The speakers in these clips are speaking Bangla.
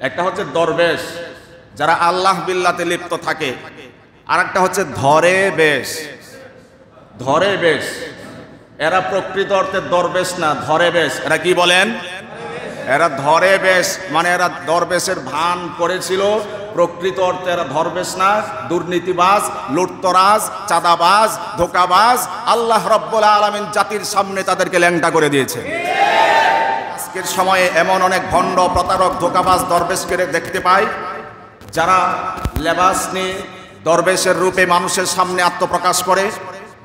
একটা হচ্ছে দরবেশ, যারা আল্লাহ বিল্লাতে লিপ্ত থাকে, আর একটা হচ্ছে ধরে বেশ। ধরে বেশ এরা প্রকৃত অর্থে দরবেশ না, ধরে বেশ। এরা কি বলেন? এরা ধরে বেশ, মানে এরা দরবেশের ভান করেছিল, প্রকৃত অর্থে এরা ধরবেশ না, দুর্নীতিবাজ, লুটতরাজ, চাঁদাবাজ, ধোঁকাবাজ। আল্লাহ রাব্বুল আলামিন জাতির সামনে তাদেরকে ল্যাংটা করে দিয়েছে। আজকের সময়ে এমন অনেক ভণ্ড, প্রতারক, ধোঁকাবাজ দরবেশকে দেখতে পাই, যারা লেবাস নিয়ে দরবেশের রূপে মানুষের সামনে আত্মপ্রকাশ করে,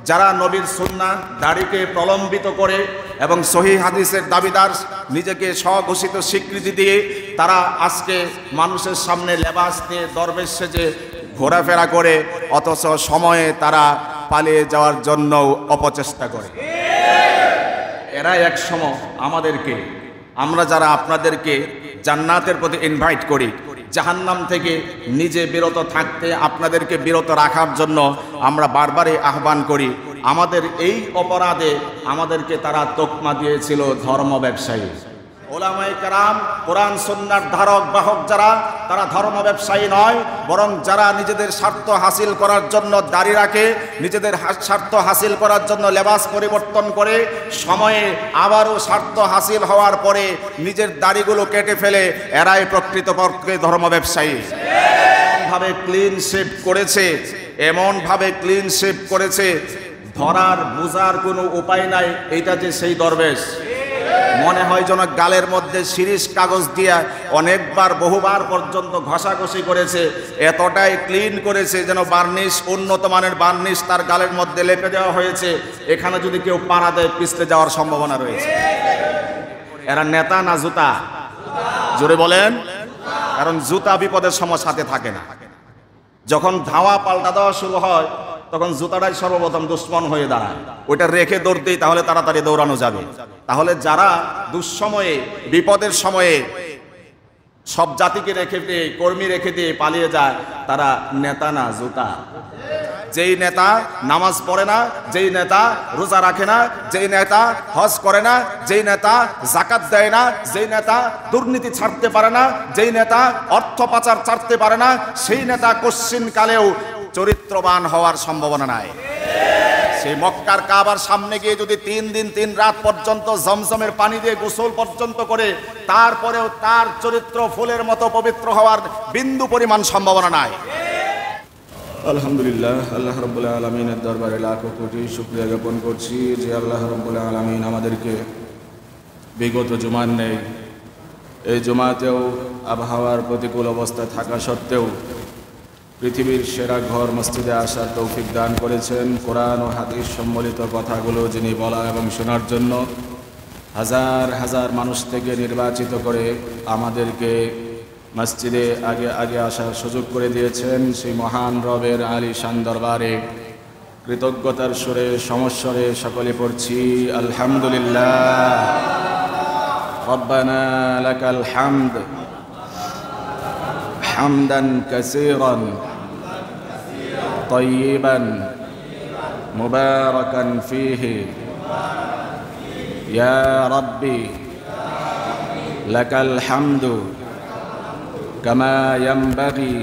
যারা নবীর সুন্নাহ দাড়িকে প্রলম্বিত করে এবং সহিহ হাদিসের দাবিদার, নিজেকে স্বঘোষিত স্বীকৃতি দিয়ে তারা আজকে মানুষের সামনে লেবাস নিয়ে দরবেশ সেজে ঘোরাফেরা করে, অথচ সময়ে তারা পালিয়ে যাওয়ার জন্য অপচেষ্টা করে। এরা এক সময় আমাদেরকে, আমরা যারা আপনাদেরকে জান্নাতের প্রতি ইনভাইট করি, জাহান্নাম থেকে নিজে বিরত থাকতে আপনাদেরকে বিরত রাখার জন্য আমরা বারবারই আহ্বান করি, আমাদের এই অপরাধে আমাদেরকে তারা তকমা দিয়েছিল ধর্ম ব্যবসায়ী। ওলামায়ে কেরাম, কোরআন সুন্নাহর ধারক বাহক যারা, তারা ধর্ম ব্যবসায়ী নয়, বরং যারা নিজেদের স্বার্থ হাসিল করার জন্য দাড়ি রাখে, নিজেদের স্বার্থ হাসিল করার জন্য লেবাস পরিবর্তন করে, সময়ে আবারও স্বার্থ হাসিল হওয়ার পরে নিজের দাড়িগুলো কেটে ফেলে, এরাই প্রকৃতপক্ষে ধর্ম ব্যবসায়ী। এমনভাবে ক্লিন শেভ করেছে, এমনভাবে ক্লিন শেভ করেছে, ধরার বোঝার কোনো উপায় নাই এইটা যে সেই দরবেশ। মনে হয় যেন গালের মধ্যে শিরিষ কাগজ দিয়া অনেকবার বহুবার পর্যন্ত ঘষাঘষি করেছে, এতটাই ক্লিন করেছে যেন বার্নিশ, উন্নত মানের বার্নিশ তার গালের মধ্যে লেপে দেওয়া হয়েছে। এখানে যদি কেউ পাড়া দেয় পিছলে যাওয়ার সম্ভাবনা রয়েছে। এরা নেতা না জুতা? জোরে বলেন। কারণ জুতা বিপদের সময় সাথে থাকে না, যখন ধাওয়া পাল্টা দেওয়া শুরু হয় তখন জুতাটাই সর্বপ্রথম দুশ্মন হয়ে দাঁড়ায়। ওইটা রেখে দৌড় দিই, তাহলে তাড়াতাড়ি দৌড়ানো যাবে। তাহলে যারা দুঃসময়ে, বিপদের সময়ে সব জাতিকে রেখে দিয়ে, কর্মী রেখে দিয়ে পালিয়ে যায়, তারা নেতা না জুতা। যেই নেতা নামাজ পড়ে না, যেই নেতা রোজা রাখে না, যেই নেতা হজ করে না, যেই নেতা যাকাত দেয় না, যেই নেতা দুর্নীতি ছাড়তে পারে না, যেই নেতা অর্থ পাচার ছাড়তে পারে না, সেই নেতা কোশ্চিন কালেও চরিত্রবান হওয়ার সম্ভাবনা নাই। সেই মক্কার কাবার সামনে গিয়ে যদি 3 দিন 3 রাত পর্যন্ত জমজমের পানি দিয়ে গোসল পর্যন্ত করে, তারপরেও তার চরিত্র ফুলের মতো পবিত্র হওয়ার বিন্দু পরিমাণ সম্ভাবনা নাই। আলহামদুলিল্লাহ, আল্লাহ রাব্বুল আলামিনের দরবারে লাখ কোটি শুকরিয়া জ্ঞাপন করছি যে আল্লাহ রাব্বুল আলামিন আমাদেরকে বিগত জুমার নেই এই জুমাতেও আবহাওয়ার প্রতিকূল অবস্থা থাকা সত্ত্বেও পৃথিবীর সেরা ঘর মসজিদে আসার তৌফিক দান করেছেন। কোরআন ও হাদিস সম্বলিত কথাগুলো যিনি বলা এবং শোনার জন্য হাজার হাজার মানুষ থেকে নির্বাচিত করে আমাদেরকে মসজিদে আগে আগে আসার সুযোগ করে দিয়েছেন, সেই মহান রবের আলিশান দরবারে কৃতজ্ঞতার সুরে সমস্বরে সকলে পড়ছি আলহামদুলিল্লাহ। রব্বানা লাকাল হামদ হামদান কাসীরান তাইয়িবান মুবারাকান ফীহি ইয়া রাব্বি লাকাল হামদু কামা ইয়ানবাগি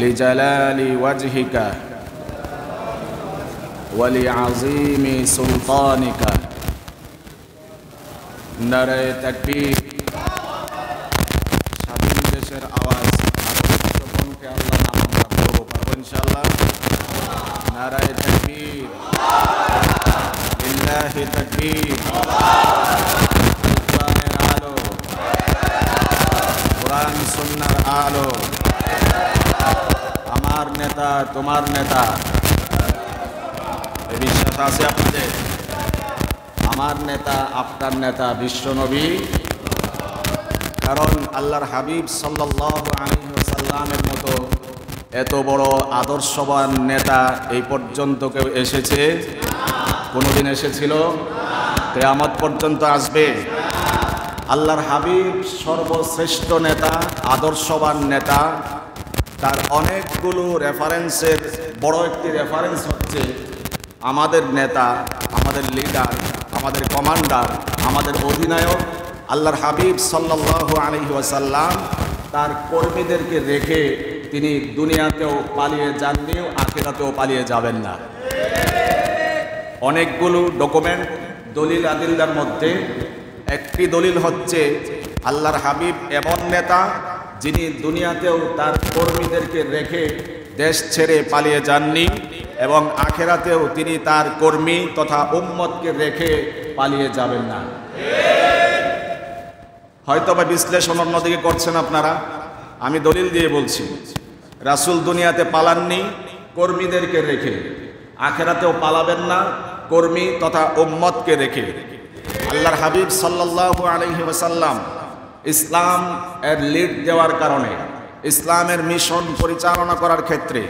লিজালালি ওয়াজহিকা ওয়া লিআযীমি সুলতানিকা। নারে তাকবীর। স্বাধীন দেশের আওয়াজ কণ্ঠে আল্লাহ নাম আমরা করবো, পারবো ইনশাআল্লাহ। নারে তাকবীর, লিল্লাহি তাকবীর। কোরআনের আলো, কোরআন সুন্নাহর আলো। আমার নেতা তোমার নেতা, এই বিশ্বাস আছে আপনাদের? আমার নেতা আপনার নেতা বিশ্বনবী। কারণ আল্লাহর হাবিব সাল্লাল্লাহু আলাইহি ওয়াসাল্লামের মতো এত বড় আদর্শবান নেতা এই পর্যন্ত কেউ এসেছে? কোনোদিন এসেছিল? কিয়ামত পর্যন্ত আসবে? আল্লাহর হাবিব সর্বশ্রেষ্ঠ নেতা, আদর্শবান নেতা। তার অনেকগুলো রেফারেন্সের বড় একটি রেফারেন্স হচ্ছে আমাদের নেতা, আমাদের লিডার, আমাদের কমান্ডার, আমাদের অধিনায়ক আল্লাহর হাবিব সাল্লাল্লাহু আলাইহি ওয়াসাল্লাম তার কর্মীদেরকে রেখে তিনি দুনিয়াতেও পালিয়ে যাননি, আখিরাতেও পালিয়ে যাবেন না। অনেকগুলো ডকুমেন্ট দলিল আদিল্লার মধ্যে একটি দলিল হচ্ছে আল্লাহর হাবিব এমন নেতা যিনি দুনিয়াতেও তার কর্মীদেরকে রেখে দেশ ছেড়ে পালিয়ে যাননি এবং আখিরাতেও তিনি তার কর্মী তথা উম্মতকে রেখে পালিয়ে যাবেন না। হয়তোবা বিশ্লেষণ অন্যদিকে করছেন আপনারা, আমি দলিল দিয়ে বলছি। রাসূল দুনিয়াতে পালাননি কর্মীদেরকে রেখে, আখিরাতেও পালাবেন না কর্মী তথা উম্মতকে রেখে। আল্লাহর হাবিব সাল্লাল্লাহু আলাইহি ওয়াসাল্লাম ইসলাম এর লিড দেওয়ার কারণে, ইসলামের মিশন পরিচালনা করার ক্ষেত্রে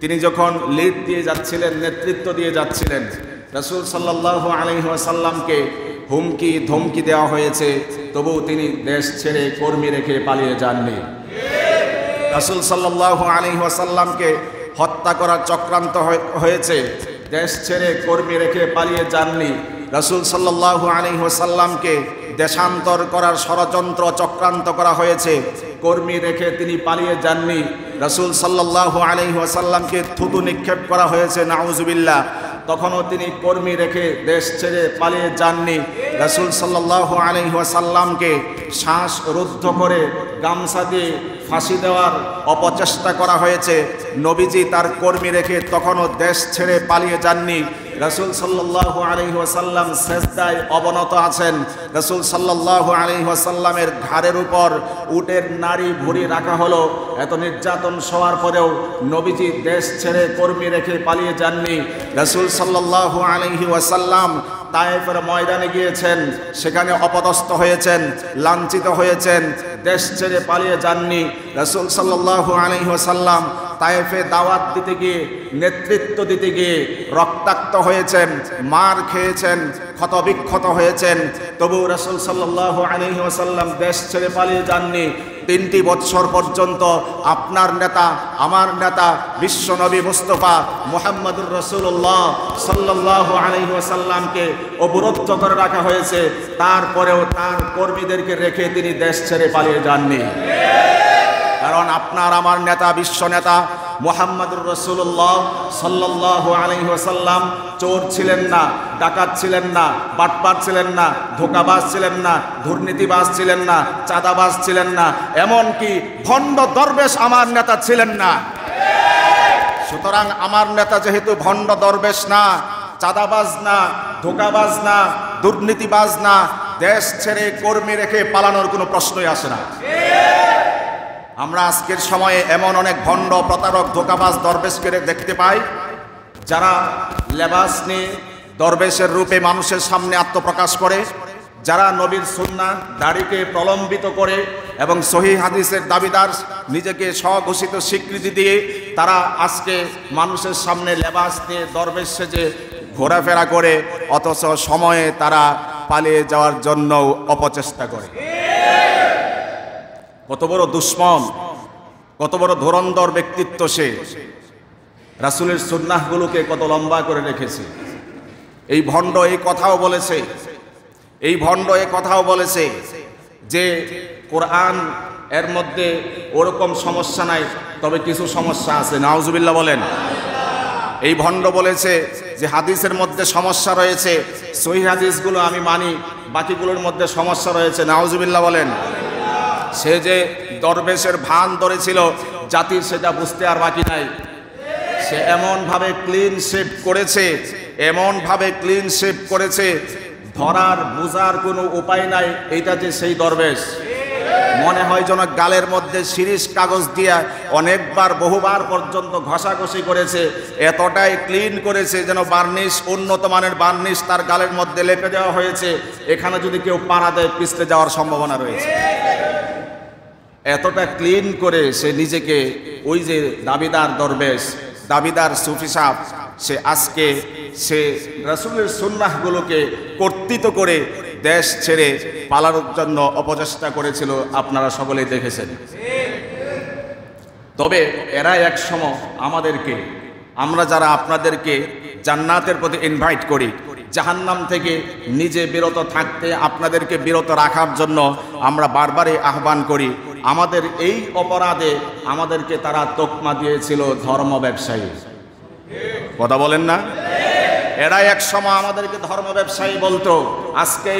তিনি যখন লিড দিয়ে যাচ্ছিলেন, নেতৃত্ব দিয়ে যাচ্ছিলেন, রাসূল সাল্লাল্লাহু আলাইহি ওয়াসাল্লামকে হুমকি ধমকি দেওয়া হয়েছে, তবুও তিনি দেশ ছেড়ে কর্মী রেখে পালিয়ে যাননি। রাসূল সাল্লাল্লাহু আলাইহি ওয়াসাল্লামকে হত্যা করার চক্রান্ত হয়েছে, দেশ ছেড়ে কর্মী রেখে পালিয়ে যাননি। রাসূল সাল্লাল্লাহু আলাইহি ওয়াসাল্লামকে দেশান্তর করার ষড়যন্ত্র চক্রান্ত করা হয়েছে, কর্মী রেখে তিনি পালিয়ে যাননি। রাসূল সাল্লাল্লাহু আলাইহি ওয়াসাল্লামকে থুতু নিক্ষেপ করা হয়েছে, নাউজুবিল্লাহ, তখনও তিনি কর্মী রেখে দেশ ছেড়ে পালিয়ে যাননি। রাসূল সাল্লাল্লাহু আলাইহি ওয়াসাল্লামকে শ্বাস রুদ্ধ করে গামছা দিয়ে ফাঁসি দেওয়ার অপচেষ্টা করা হয়েছে, নবীজি তার কর্মী রেখে তখনও দেশ ছেড়ে পালিয়ে যাননি। রাসূল সাল্লাল্লাহু আলাইহি ওয়াসাল্লাম সেজদায় অবনত আছেন, রাসূল সাল্লাল্লাহু আলাইহি ওয়াসাল্লামের ঘাড়ের উপর উটের নাড়ি ভুঁড়ি রাখা হলো, এত নির্যাতন সওয়ার পরেও নবীজি দেশ ছেড়ে কর্মী রেখে পালিয়ে যাননি। রাসূল সাল্লাল্লাহু আলাইহি ওয়াসাল্লাম তায়েফের ময়দানে গিয়েছেন, সেখানে অপদস্থ হয়েছেন, লাঞ্ছিত হয়েছেন, দেশ ছেড়ে পালিয়ে যাননি। রাসূল সাল্লাল্লাহু আলাইহি ওয়াসাল্লাম তায়েফে দাওয়াত দিতে গিয়ে, নেতৃত্ব দিতে গিয়ে রক্তাক্ত হয়েছেন, মার খেয়েছেন, ক্ষতবিক্ষত হয়েছেন, তবু রাসূল সাল্লাল্লাহু আলাইহি ওয়াসাল্লাম দেশ ছেড়ে পালিয়ে যাননি। 3টি বৎসর পর্যন্ত আপনার নেতা, আমার নেতা বিশ্বনবী মুস্তাফা মুহাম্মদুর রাসূলুল্লাহ সাল্লাল্লাহু আলাইহি ওয়াসাল্লামকে অবরুদ্ধ করে রাখা হয়েছে, তারপরেও তার কর্মীদেরকে রেখে তিনি দেশ ছেড়ে পালিয়ে যাননি। কারণ আপনার আমার নেতা, বিশ্ব নেতা মুহাম্মদুর রাসূলুল্লাহ সাল্লাল্লাহু আলাইহি ওয়াসাল্লাম চোর ছিলেন না, ডাকাত ছিলেন না, বাটপার ছিলেন না, ধোঁকাবাজ ছিলেন না, দুর্নীতিবাজ ছিলেন না, চাঁদাবাজ ছিলেন না, এমনকি ভণ্ড দরবেশ আমার নেতা ছিলেন না। সুতরাং আমার নেতা যেহেতু ভণ্ড দরবেশ না, চাঁদাবাজ না, ধোঁকাবাজ না, দুর্নীতিবাজ না, দেশ ছেড়ে কর্মী রেখে পালানোর কোনো প্রশ্নই আসে না। আমরা আজকের সময়ে এমন অনেক ভণ্ড, প্রতারক, ধোঁকাবাজ দরবেশকে দেখতে পাই, যারা লেবাস নিয়ে দরবেশের রূপে মানুষের সামনে আত্মপ্রকাশ করে, যারা নবীর সুন্নাহ দাড়িকে প্রলম্বিত করে এবং সহিহ হাদিসের দাবিদার, নিজেকে স্বঘোষিত স্বীকৃতি দিয়ে তারা আজকে মানুষের সামনে লেবাস নিয়ে দরবেশ সেজে ঘোরাফেরা করে, অথচ সময়ে তারা পালিয়ে যাওয়ার জন্য অপচেষ্টা করে। কত বড় দুশ্মন, কত বড় ধুরন্ধর ব্যক্তিত্ব সে! রাসূলের সুন্নাহগুলোকে কত লম্বা করে রেখেছে। এই ভণ্ড এই কথাও বলেছে, এই ভণ্ড এই কথাও বলেছে যে কোরআন এর মধ্যে ওরকম সমস্যা নাই, তবে কিছু সমস্যা আছে। নাউজুবিল্লাহ বলেন। এই ভণ্ড বলেছে যে হাদিসের মধ্যে সমস্যা রয়েছে, সহিহ হাদিসগুলো আমি মানি, বাকিগুলোর মধ্যে সমস্যা রয়েছে। নাউজুবিল্লাহ বলেন। সে যে দরবেশের ভান ধরেছিল, জাতির সেটা বুঝতে আর বাকি নাই। সে এমনভাবে ক্লিন শেভ করেছে, এমনভাবে ক্লিন শেভ করেছে, ধরার বোঝার কোনো উপায় নাই এইটা যে সেই দরবেশ। মনে হয় যেন গালের মধ্যে শিরিষ কাগজ দিয়ে অনেকবার, বহুবার পর্যন্ত ঘষাঘষি করেছে, এতটাই ক্লিন করেছে যেন বার্নিশ, উন্নত মানের বার্নিশ তার গালের মধ্যে লেপে দেওয়া হয়েছে। এখানে যদি কেউ পাড়া দেয় পিছলে যাওয়ার সম্ভাবনা রয়েছে। এতটা ক্লিন করে সে নিজেকে, ওই যে দাবিদার দরবেশ, দাবিদার সুফি সাহেব, সে আজকে সে রাসূলের সুন্নাহগুলোকে কর্তৃত করে দেশ ছেড়ে পালানোর জন্য অপচেষ্টা করেছিল, আপনারা সকলেই দেখেছেন। তবে এরা এক সময় আমাদেরকে, আমরা যারা আপনাদেরকে জান্নাতের প্রতি ইনভাইট করি, জাহান্নাম থেকে নিজে বিরত থাকতে আপনাদেরকে বিরত রাখার জন্য আমরা বারবারই আহ্বান করি। আমাদের এই অপরাধে আমাদেরকে তারা তকমা দিয়েছিল ধর্ম ব্যবসায়ী। কথা বলেন না? এরা এক সময় আমাদেরকে ধর্ম ব্যবসায়ী বলতো। আজকে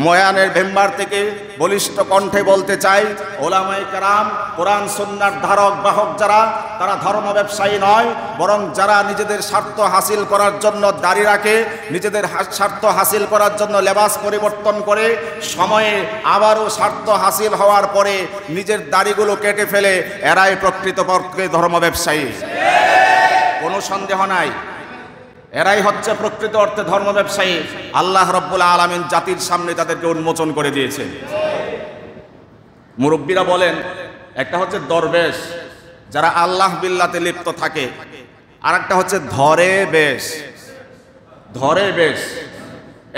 ময়ানের মেম্বার থেকে বলিষ্ঠ কণ্ঠে বলতে চাই, ওলামায়ে কেরাম, কোরআন সুন্নাহর ধারক বাহক যারা, তারা ধর্ম ব্যবসায়ী নয়, বরং যারা নিজেদের স্বার্থ হাসিল করার জন্য দাড়ি রাখে, নিজেদের স্বার্থ হাসিল করার জন্য লেবাস পরিবর্তন করে, সময়ে আবারও স্বার্থ হাসিল হওয়ার পরে নিজের দাড়িগুলো কেটে ফেলে, এরাই প্রকৃতপক্ষে ধর্ম ব্যবসায়ী। কোনো সন্দেহ নাই, এরাই হচ্ছে প্রকৃত অর্থে ধর্ম ব্যবসায়ী। আল্লাহ রাব্বুল আলামিন জাতির সামনে তাদেরকে উন্মোচন করে দিয়েছেন। মুরব্বীরা বলেন, একটা হচ্ছে দরবেশ, যারা আল্লাহ বিল্লাতে লিপ্ত থাকে, আর একটা হচ্ছে ধরে বেশ। ধরে বেশ,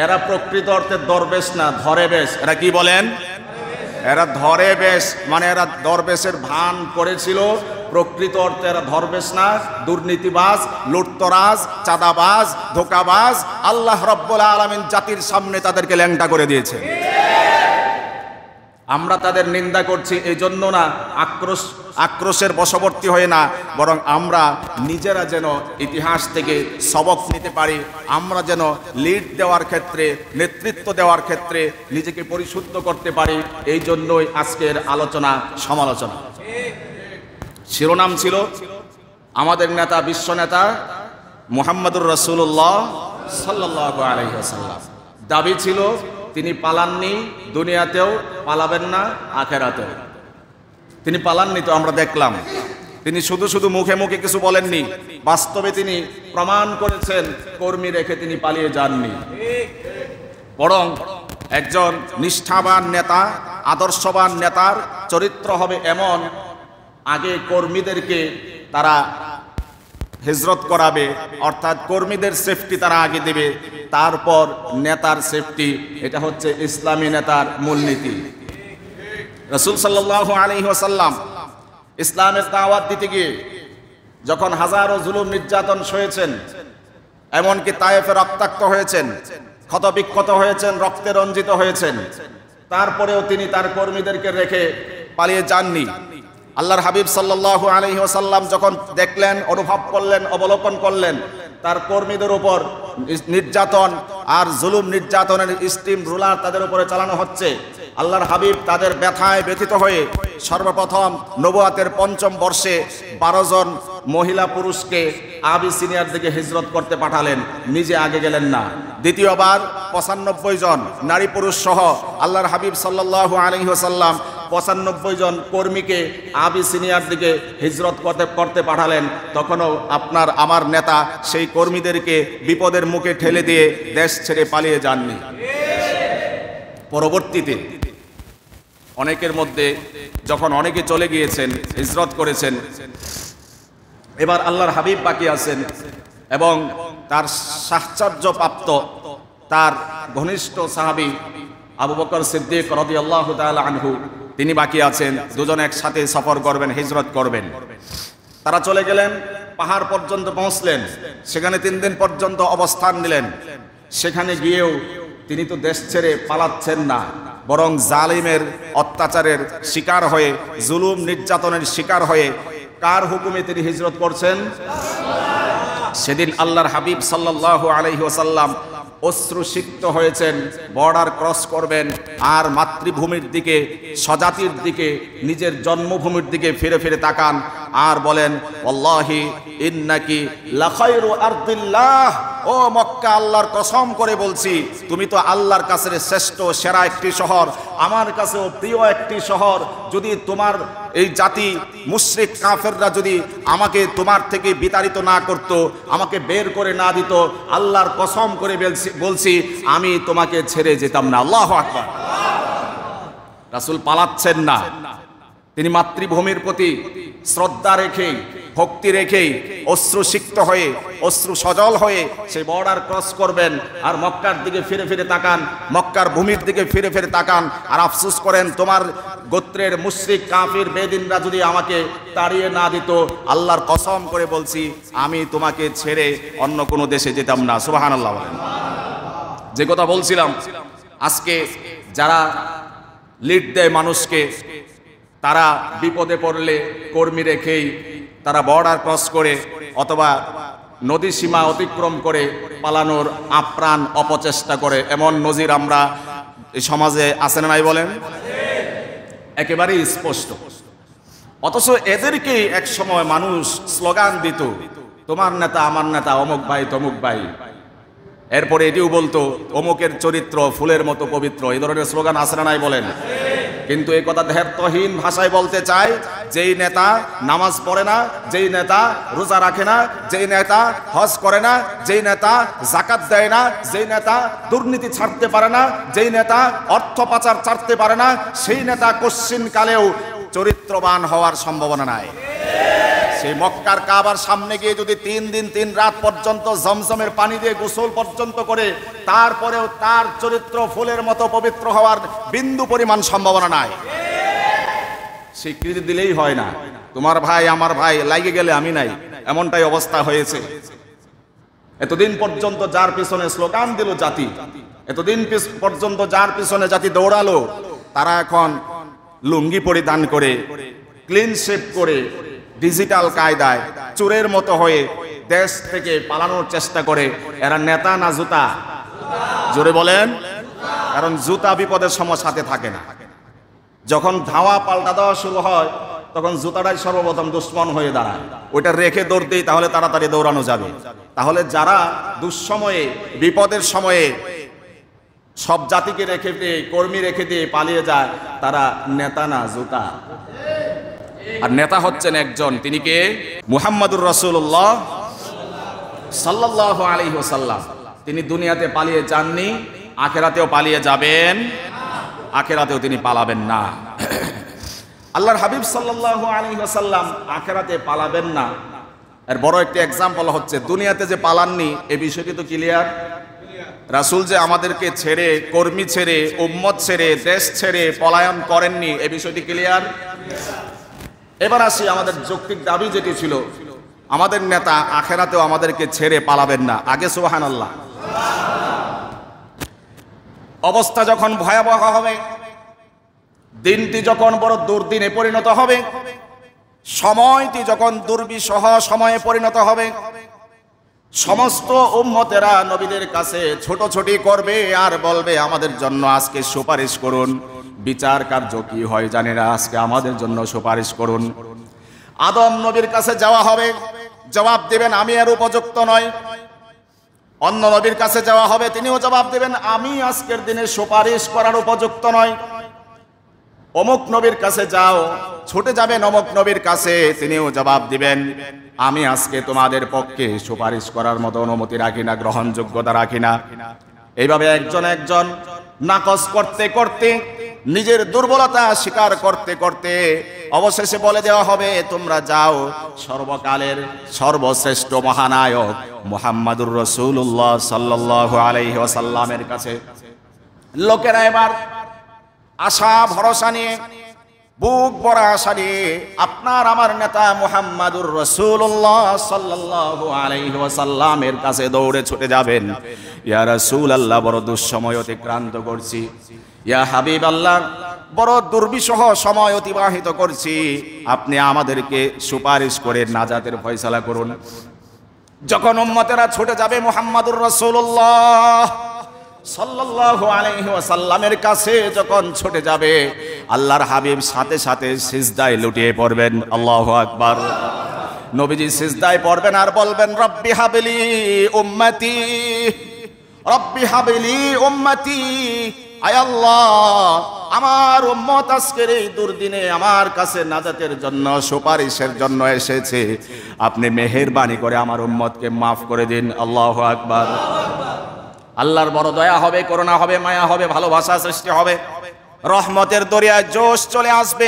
এরা প্রকৃত অর্থে দরবেশ না, ধরে বেশ। এরা কি বলেন? এরা ধরে বেশ, মানে এরা দরবেশের ভান করেছিল, প্রকৃত অর্থে এরা দরবেশ না, দুর্নীতিবাজ, লুটতরাজ, চাঁদাবাজ, ধোঁকাবাজ। আল্লাহ রাব্বুল আলামিন জাতির সামনে তাদেরকে ল্যাংটা করে দিয়েছে। আমরা তাদের নিন্দা করছি এই জন্য না, আক্রোশের বশবর্তী হয়ে না, বরং আমরা নিজেরা যেন ইতিহাস থেকে সবক নিতে পারি, আমরা যেন লিড দেওয়ার ক্ষেত্রে, নেতৃত্ব দেওয়ার ক্ষেত্রে নিজেকে পরিশুদ্ধ করতে পারি। এই জন্যই আজকের আলোচনা সমালোচনা। শিরোনাম ছিল আমাদের নেতা, বিশ্ব নেতা মুহাম্মদুর রাসূলুল্লাহ সাল্লাল্লাহু আলাইহি ওয়াসাল্লাম। দাবি ছিল তিনি পালাননি, দুনিয়াতেও পালাবেন না, আখেরাতেও। তিনি পালাননি তো আমরা দেখলাম। তিনি শুধু শুধু মুখে মুখে কিছু বলেননি, বাস্তবে তিনি প্রমাণ করেছেন কর্মী রেখে তিনি পালিয়ে যাননি। বরং একজন নিষ্ঠাবান নেতা, আদর্শবান নেতার চরিত্র হবে এমন, আগে কর্মীদেরকে তারা হিজরত করাবে, অর্থাৎ কর্মীদের সেফটি তারা আগে দেবে, তারপর নেতার সেফটি। এটা হচ্ছে ইসলামী নেতার মূলনীতি। রাসূল সাল্লাল্লাহু আলাইহি ওয়াসাল্লাম ইসলামের দাওয়াত দিতে গিয়ে যখন হাজারো জুলুম নির্যাতন সয়েছেন, এমনকি তায়েফে রক্তাক্ত হয়েছেন, ক্ষতবিক্ষত হয়েছেন, রক্তে রঞ্জিত হয়েছেন, তারপরেও তিনি তার কর্মীদেরকে রেখে পালিয়ে যাননি। আল্লাহর হাবিব সাল্লাল্লাহু আলাইহি ওয়াসাল্লাম যখন দেখলেন, অনুভব করলেন, অবলোকন করলেন তার কর্মীদের উপর নির্যাতন আর জুলুম নির্যাতনের স্টিম রুলার তাদের উপরে চালানো হচ্ছে, আল্লাহর হাবিব তাদের ব্যথায় ব্যথিত হয়ে সর্বপ্রথম নবুয়াতের ৫ম বর্ষে ১২ জন মহিলা পুরুষকে আবিসিনিয়ার দিকে হিজরত করতে পাঠালেন, নিজে আগে গেলেন না। দ্বিতীয়বার ৯৫ জন নারী পুরুষ সহ আল্লাহর হাবিব সাল্লাল্লাহু আলাইহি ওয়াসাল্লাম ৯৫ জন কর্মীকে আবিসিনিয়ার দিকে হিজরত করতে পাঠালেন। তখনও আপনার আমার নেতা সেই কর্মীদেরকে বিপদের মুখে ঠেলে দিয়ে দেশ ছেড়ে পালিয়ে যাননি। পরবর্তীতে অনেকের মধ্যে যখন অনেকে চলে গিয়েছেন, হিজরত করেছেন, এবার আল্লাহর হাবিব বাকি আছেন এবং তার সাহচর্যপ্রাপ্ত তার ঘনিষ্ঠ সাহাবী আবু বকর সিদ্দিক রাদিয়াল্লাহু তাআলা আনহু, তিনি বাকি আছেন। দুজন একসাথে সফর করবেন, হিজরত করবেন। তারা চলে গেলেন, পাহাড় পর্যন্ত পৌঁছলেন, সেখানে ৩ দিন পর্যন্ত অবস্থান নিলেন। সেখানে গিয়েও তিনি তো দেশ ছেড়ে পালাচ্ছেন না, বরং জালিমের অত্যাচারের শিকার হয়ে, জুলুম নির্যাতনের শিকার হয়ে কার হুকুমে তিনি হিজরত করছেন? সেদিন আল্লাহর হাবিব সাল্লাল্লাহু আলাইহি ওয়াসাল্লাম অশ্রুসিক্ত হয়েছেন, বর্ডার ক্রস করবেন আর মাতৃভূমির দিকে, স্বজাতির দিকে, নিজের জন্মভূমির দিকে ফিরে ফিরে তাকান আর বলেন, ওয়াল্লাহি ইন্নাকি লাখায়রু আরদিল্লাহ, ও মক্কা, আল্লাহর কসম করে বলছি তুমি তো আল্লাহর কাছে শ্রেষ্ঠ সেরা একটি শহর, আমার কাছেও প্রিয় একটি শহর। যদি তোমার এই জাতি মুশরিক কাফেররা যদি আমাকে তোমার থেকে বিতাড়িত না করত, আমাকে বের করে না দিত, আল্লাহর কসম করে বলছি আমি তোমাকে ছেড়ে যেতাম না। আল্লাহু আকবার। রাসূল পালাচ্ছেন না, তিনি মাতৃভূমির প্রতি শ্রদ্ধা রেখেই, ভক্তি রেখেই, অশ্রুসিক্ত হয়ে, অশ্রু সজল হয়ে সেই বর্ডার ক্রস করবেন আর মক্কার দিকে ফিরে ফিরে তাকান, মক্কার ভূমির দিকে ফিরে ফিরে তাকান আর আফসোস করেন, তোমার গোত্রের মুশরিক কাফির বেদিনরা যদি আমাকে তাড়িয়ে না দিত, আল্লাহর কসম করে বলছি আমি তোমাকে ছেড়ে অন্য কোনো দেশে যেতাম না। সুবহানাল্লাহ বলেন। যে কথা বলছিলাম, আজকে যারা লিড দেয় মানুষকে, তারা বিপদে পড়লে কর্মী রেখেই তারা বর্ডার ক্রস করে অথবা নদী সীমা অতিক্রম করে পালানোর আপ্রাণ অপচেষ্টা করে, এমন নজির আমরা এই সমাজে আছে না নাই বলেন? একেবারেই স্পষ্ট। অথচ এদেরকে এক সময় মানুষ স্লোগান দিত, তোমার নেতা আমার নেতা, অমুক ভাই তমুক ভাই। এরপরে এটিও বলতো অমুকের চরিত্র ফুলের মতো পবিত্র। এই ধরনের স্লোগান আছে না নাই বলেন? কিন্তু এই কথা ধ্যাতহীন ভাষায় বলতে চায়, যেই নেতা নামাজ পড়ে না, যেই নেতা রোজা রাখে না, যেই নেতা হজ করে না, যেই নেতা যাকাত দেয় না, যেই নেতা দুর্নীতি ছাড়তে পারে না, যেই নেতা অর্থ পাচার ছাড়তে পারে না, সেই নেতা কোশ্চিন কালেও চরিত্রবান হওয়ার সম্ভাবনা নাই। সেই মক্কার কাবার সামনে গিয়ে যদি 3 দিন 3 রাত পর্যন্ত জমজমের পানি দিয়ে গোসল পর্যন্ত করে, তারপরেও তার চরিত্র ফুলের মতো পবিত্র হওয়ার বিন্দু পরিমাণ সম্ভাবনা নাই। স্বীকৃতি দিলেই হয় না, তোমার ভাই আমার ভাই, লাগে গেলে আমি নাই, এমনটাই অবস্থা হয়েছে। এতদিন পর্যন্ত যার পিছনে স্লোগান দিল জাতি, এতদিন পর্যন্ত যার পিছনে জাতি দৌড়ালো, তারা এখন লুঙ্গি পরিধান করে, ক্লিন শেভ করে, ডিজিটাল কায়দায় চোরের মতো হয়ে দেশ থেকে পালানোর চেষ্টা করে। এরা নেতা না জুতা? জোরে বলেন। কারণ জুতা বিপদের সময় সাথে থাকে না। যখন ধাওয়া পাল্টা দেওয়া শুরু হয়, তখন জুতাটাই সর্বপ্রথম দুশ্মন হয়ে দাঁড়ায়। ওইটা রেখে দৌড় দিই, তাহলে তাড়াতাড়ি দৌড়ানো যাবে। তাহলে যারা দুঃসময়ে বিপদের সময়ে সব জাতিকে রেখে দিয়ে, কর্মী রেখে দিয়ে পালিয়ে যায়, তারা নেতা না জুতা। আর নেতা হচ্ছেন একজন, তিনি কে? মুহাম্মাদুর রাসূলুল্লাহ সাল্লাল্লাহু আলাইহি ওয়াসাল্লাম। তিনি দুনিয়াতে পালিয়ে যাননি, আখিরাতেও পালিয়ে যাবেন, আখিরাতেও তিনি পালাবেন না। আল্লাহর হাবিব সাল্লাল্লাহু আলাইহি ওয়াসাল্লাম আখিরাতে পালাবেন না, এর বড় একটা এক্সাম্পল হচ্ছে দুনিয়াতে যে পালাননি, এই বিষয়টি তো ক্লিয়ার। রাসূল যে আমাদেরকে ছেড়ে, কর্মী ছেড়ে, উম্মত ছেড়ে, দেশ ছেড়ে পলায়ন করেননি, এই বিষয়টি ক্লিয়ার। এবার আসি আমাদের যৌক্তিক দাবি যেটি ছিল, আমাদের নেতা আখিরাতেও আমাদেরকে ছেড়ে পালাবেন না। আগে সুবহানাল্লাহ। অবস্থা যখন ভয়াবহ হবে, দিনটি যখন বড় দুর্দিনে পরিণত হবে, সময়টি যখন দুর্বিষহ সময়ে পরিণত হবে, সমস্ত উম্মতেরা নবীদের কাছে ছোটাছুটি করবে আর বলবে, আমাদের জন্য আজকে সুপারিশ করুন। বিচার কার্য কি হয় জানি না, আজকে আমাদের জন্য সুপারিশ করুন। আদম নবীর কাছে যাওয়া হবে, জবাব দেবেন আমি এর উপযুক্ত নই। অন্য নবীর কাছে যাওয়া হবে, তিনিও জবাব দেবেন আমি আজকের দিনে সুপারিশ করার উপযুক্ত নয়। অমুক নবীর কাছে যাও, ছুটে যাবেন অমুক নবীর কাছে, তিনিও জবাব দিবেন আমি আজকে তোমাদের পক্ষে সুপারিশ করার মতো অনুমতি রাখি না, গ্রহণযোগ্যতা রাখি না। এইভাবে একজন একজন নাকচ করতে করতে, নিজের দুর্বলতা স্বীকার করতে করতে অবশেষে বলে দেওয়া হবে, তোমরা যাও সর্বকালের সর্বশ্রেষ্ঠ মহানায়ক মুহাম্মাদুর রাসূলুল্লাহ সাল্লাল্লাহু আলাইহি ওয়াসাল্লামের কাছে। লোকেরা এবার আশা ভরসা নিয়ে, বুক ভরা আশা নিয়ে আপনার আমার নেতা মুহাম্মাদুর রাসূলুল্লাহ সাল্লাল্লাহু আলাইহি ওয়াসাল্লামের কাছে দৌড়ে ছুটে যাবেন। ইয়া রাসূলুল্লাহ, বড় দুঃসময় অতিক্রান্ত করছি। ইয়া হাবিবাল্লাহ, বড় দুর্বিষহ সময় অতিবাহিত করছি, আপনি আমাদেরকে সুপারিশ করে নাজাতের ফয়সালা করুন। যখন উম্মতেরা ছুটে যাবে মুহাম্মাদুর রাসূলুল্লাহ সাল্লাল্লাহু আলাইহি ওয়াসাল্লামের কাছে, যখন ছুটে যাবে, আল্লাহর হাবিব সাথে সাথে সিজদায় লুটিয়ে পড়বেন। আল্লাহু আকবার। নবীজি সিজদায় পড়বেন আর বলবেন, রব্বি হাবলি উম্মতি, রব্বি হাবলি উম্মতি। আয় আল্লাহ, আমার উম্মত আজকের এই দুর্দিনে আমার কাছে নাজাতের জন্য, সুপারিশের জন্য এসেছে, আপনি মেহেরবানি করে আমার উম্মতকে মাফ করে দিন। আল্লাহু আকবার। আল্লাহর বড় দয়া হবে, করুণা হবে, মায়া হবে, ভালোবাসা সৃষ্টি হবে, রহমতের দরিয়ায় জোশ চলে আসবে।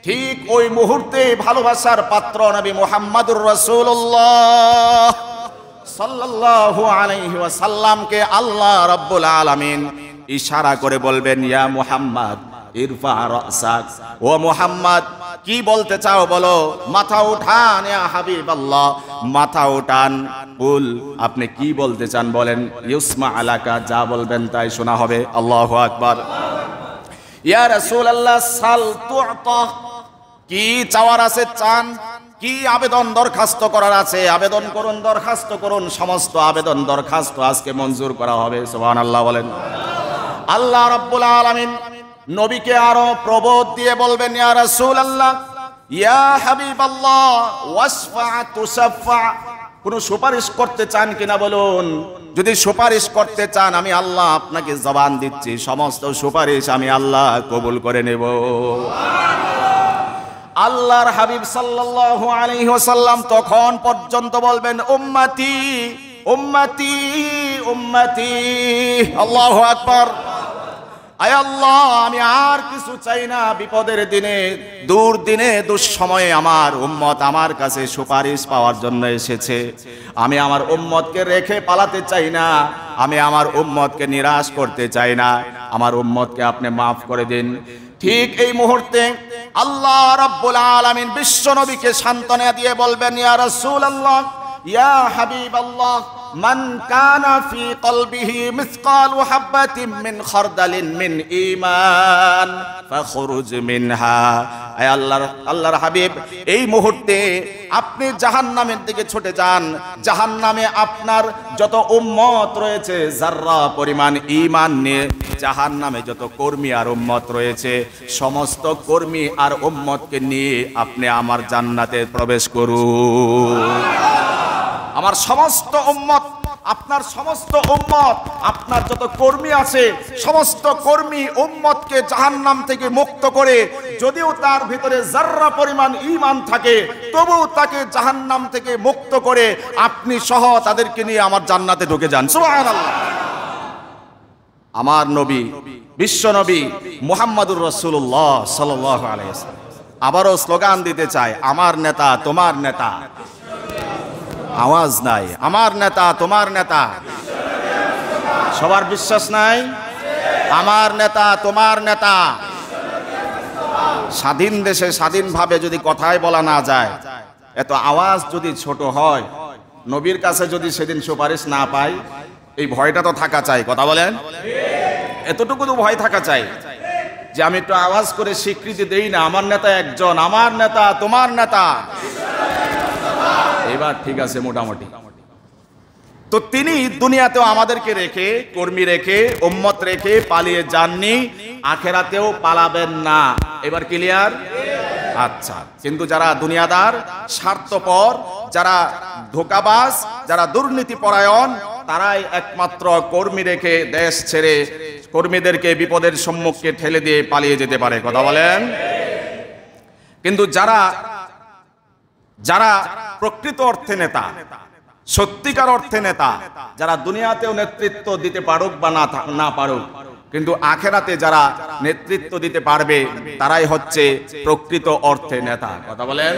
ঠিক ওই মুহূর্তে ভালোবাসার পাত্র নবী মুহাম্মাদুর রাসূলুল্লাহ সাল্লাল্লাহু আলাইহি ওয়াসাল্লামকে আল্লাহ রাব্বুল আলামিন ইশারা করে বলবেন, ইয়া মুহাম্মদ ইরফা রাসাক, ও মুহাম্মদ কি বলতে চাও বলো, মাথা উঠান ইয়া হাবিবাল্লাহ, মাথা উঠান। কুল, আপনি কি বলতে চান বলেন। ইউসমা আলাকা, যা বলবেন তাই শোনা হবে। আল্লাহু আকবার। ইয়া রাসূলুল্লাহ সাল তু'তা, কি চাওয়ার আছে চান, কি আবেদন দরখাস্ত করার আছে আবেদন করুন, দরখাস্ত করুন। সমস্ত আবেদন দরখাস্ত আজকে মঞ্জুর করা হবে। সুবহানাল্লাহ বলেন। আল্লাহ রাব্বুল আলামিন নবীকে আরো প্রবোধ দিয়ে বলবেন, ইয়া রাসূলুল্লাহ ইয়া হাবিবাল্লাহ ওয়াসফা তুসাফা, কোন সুপারিশ করতে চান কিনা বলুন। যদি সুপারিশ করতে চান আমি আল্লাহ আপনাকে জবান দিচ্ছি, সমস্ত সুপারিশ আমি আল্লাহ কবুল করে নেব। আল্লাহর হাবিব সাল্লাল্লাহু আলাইহি ওয়াসাল্লাম তখন পর্যন্ত বলবেন, উম্মতি উম্মতি উম্মতি। আল্লাহু আকবার। আয় আল্লাহ, আমি আর কিছু চাই না। বিপদের দিনে, দুর্দিনে, দুঃসময়ে আমার উম্মত আমার কাছে সুপারিশ পাওয়ার জন্য এসেছে। আমি আমার উম্মতকে রেখে পালাতে চাই না, আমি আমার উম্মতকে নিরাশ করতে চাই না। আমার উম্মতকে আপনি মাফ করে দিন। ঠিক এই মুহূর্তে আল্লাহ রাব্বুল আলামিন বিশ্ব নবীকে সান্ত্বনা দিয়ে বলবেন, ইয়া রাসূলুল্লাহ ইয়া হাবিবাল্লাহ মান কানা ফি কলবিহি মিসকালু হাববাতিন মিন খারদালিন মিন ঈমান ফাখরুজ মিনহা। আয় আল্লাহর হাবিব, এই মুহূর্তে আপনি জাহান্নামের দিকে ছুটে যান। জাহান্নামে আপনার যত উম্মত রয়েছে, যাররা পরিমাণ ঈমান নিয়ে জাহান্নামে যত কর্মী আর উম্মত রয়েছে, সমস্ত কর্মী আর উম্মতকে নিয়ে আপনি আমার জান্নাতে প্রবেশ করুন। আমার সমস্ত উম্মত, আপনার সমস্ত উম্মত, আপনার যত কর্মী আছে, সমস্ত কর্মী উম্মতকে জাহান্নাম থেকে মুক্ত করে, যদিও তার ভিতরে যাররা পরিমাণ ঈমান থাকে, তবুও তাকে জাহান্নাম থেকে মুক্ত করে আপনি সহ তাদেরকে নিয়ে আমার জান্নাতে ঢুকে যান। সুবহানাল্লাহ। আমার নবী, বিশ্ব নবী মুহাম্মদুর রাসূলুল্লাহ সাল্লাল্লাহু আলাইহি ওয়াসাল্লাম আবারও স্লোগান দিতে চায়, আমার নেতা তোমার নেতা। আওয়াজ নাই, আমার নেতা তোমার নেতা। সবার বিশ্বাস নাই? আমার নেতা তোমার নেতা। স্বাধীন দেশে স্বাধীনভাবে যদি কথাই বলা না যায়, এত আওয়াজ যদি ছোট হয়, নবীর কাছে যদি সেদিন সুপারিশ না পাই, এই ভয়টা তো থাকা চাই। কথা বলেন, এতটুকু তো ভয় থাকা চাই যে আমি একটু আওয়াজ করে স্বীকৃতি দেই না, আমার নেতা একজন, আমার নেতা তোমার নেতা। এবার ঠিক আছে মোটামুটি। তো তিনি দুনিয়াতেও আমাদেরকে রেখে, কর্মী রেখে, উম্মত রেখে পালিয়ে যাননি, আখেরাতেও পালাবেন না। এবার ক্লিয়ার? আচ্ছা। কিন্তু যারা দুনিয়াদার, স্বার্থপর, যারা ধোঁকাবাজ, যারা দুর্নীতি পরায়ণ, তারাই একমাত্র কর্মী রেখে দেশ ছেড়ে কর্মীদেরকে বিপদের সম্মুখে ঠেলে দিয়ে পালিয়ে যেতে পারে। কথা বলেন। কিন্তু যারা যারা প্রকৃত অর্থে নেতা, সত্যিকার অর্থে নেতা, যারা দুনিয়াতেও নেতৃত্ব দিতে পারুক বা না পারুক, কিন্তু আখেরাতে যারা নেতৃত্ব দিতে পারবে, তারাই হচ্ছে প্রকৃত অর্থে নেতা। কথা বলেন।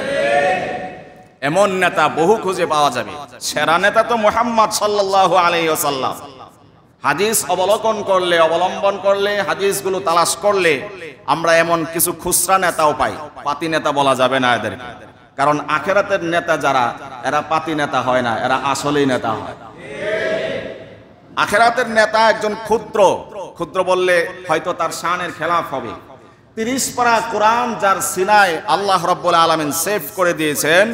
এমন নেতা বহু খুঁজে পাওয়া যাবে। সেরা নেতা তো মুহাম্মদ সাল্লাল্লাহু আলাইহি ওয়াসাল্লাম। হাদিস অবলম্বন করলে, হাদিসগুলো তালাশ করলে আমরা এমন কিছু খুচরা নেতাও পাই। পাতি নেতা বলা যাবে না এদেরকে, কারণ আখেরাতের নেতা যারা, এরা পাতি নেতা হয় না, এরা আসলেই নেতা হয়। আখেরাতের নেতা একজন ক্ষুদ্র বললে হয়তো তার শানের খেলাফ হবে। 30 পারা কোরআন যার সিনায় আল্লাহ রাব্বুল আলামিন সেভ করে দিয়েছেন,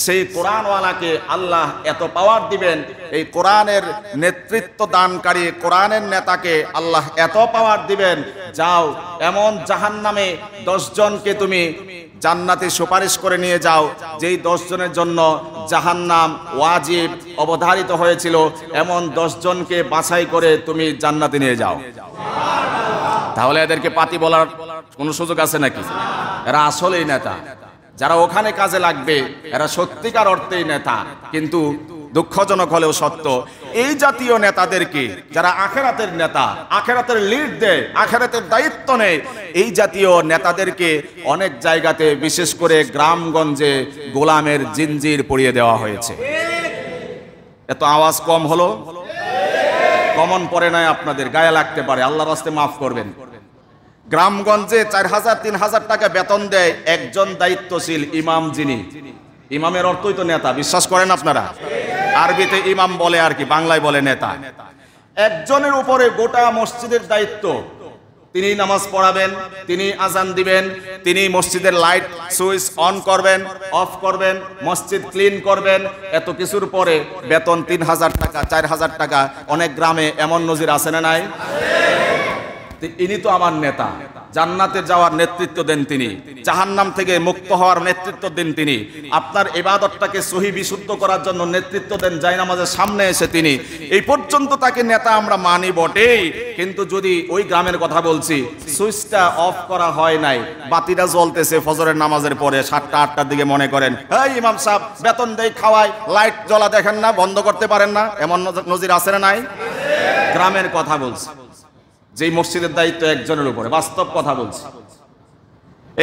সেই কোরআনওয়ালাকে আল্লাহ এত পাওয়ার দিবেন, এই কোরআনের নেতৃত্ব দানকারী কোরআনের নেতাকে আল্লাহ এত পাওয়ার দিবেন, যাও এমন জাহান্নামে 10 জনকে তুমি জান্নাতে সুপারিশ করে নিয়ে যাও, যেই 10 জনের জন্য জাহান্নাম ওয়াজিব অবধারিত হয়েছিল, এমন 10 জনকে বাছাই করে তুমি জান্নাতে নিয়ে যাও। তাহলে এদেরকে পাতি বলার কোনো সুযোগ আছে নাকি? এরা আসলেই নেতা। যারা ওখানে কাজে লাগবে এরা সত্যিকার অর্থেই নেতা। কিন্তু দুঃখজনক হলেও সত্য, এই জাতীয় নেতাদেরকে, যারা আখেরাতের নেতা, আখেরাতের লিড দেয়, আখেরাতের দায়িত্ব নেয়, এই জাতীয় নেতাদেরকে অনেক জায়গাতে, বিশেষ করে গ্রামগঞ্জে, গোলামের জিনজির পরিয়ে দেওয়া হয়েছে। এত আওয়াজ কম হলো? কমন পড়ে নাই আপনাদের, গায়ে লাগতে পারে, আল্লাহর রাস্তায় মাফ করবেন। গ্রামগঞ্জে 4,000 3,000 টাকা বেতন দেয় একজন দায়িত্বশীল ইমাম। যিনি ইমামের অর্থই তো নেতা, বিশ্বাস করেন আপনারা? আরবিতে ইমাম বলে আর কি, বাংলায় বলে নেতা। একজনের উপরে গোটা মসজিদের দায়িত্ব। তিনি নামাজ পড়াবেন, তিনি আজান দিবেন, তিনি মসজিদের লাইট সুইচ অন করবেন, অফ করবেন, মসজিদ ক্লিন করবেন। এত কিছুর পরে বেতন 3,000 টাকা 4,000 টাকা। অনেক গ্রামে এমন নজির আছে না নাই? ইনি তো আমার নেতা। জান্নাতে যাওয়ার নেতৃত্ব দেন তিনি, জাহান্নাম থেকে মুক্ত হওয়ার নেতৃত্ব দেন তিনি, আপনার ইবাদতটাকে সহি বিশুদ্ধ করার জন্য নেতৃত্ব দেন জায়নামাজের সামনে এসে তিনি। এই পর্যন্ত তাকে নেতা আমরা মানি বটেই, কিন্তু যদি ওই গ্রামের কথা বলছি, সুইচটা অফ করা হয় নাই, বাতিটা জ্বলতেছে ফজরের নামাজের পরে 7টা 8টার দিকে, মনে করেন এই ইমাম সাহেব বেতন দেই খাওয়াই, লাইট জ্বলা দেখেন না, বন্ধ করতে পারেন না, এমন নজির আছে না নাই? গ্রামের কথা বলছি, যেই মসজিদের দায়িত্ব একজনের উপরে, বাস্তব কথা বলছি।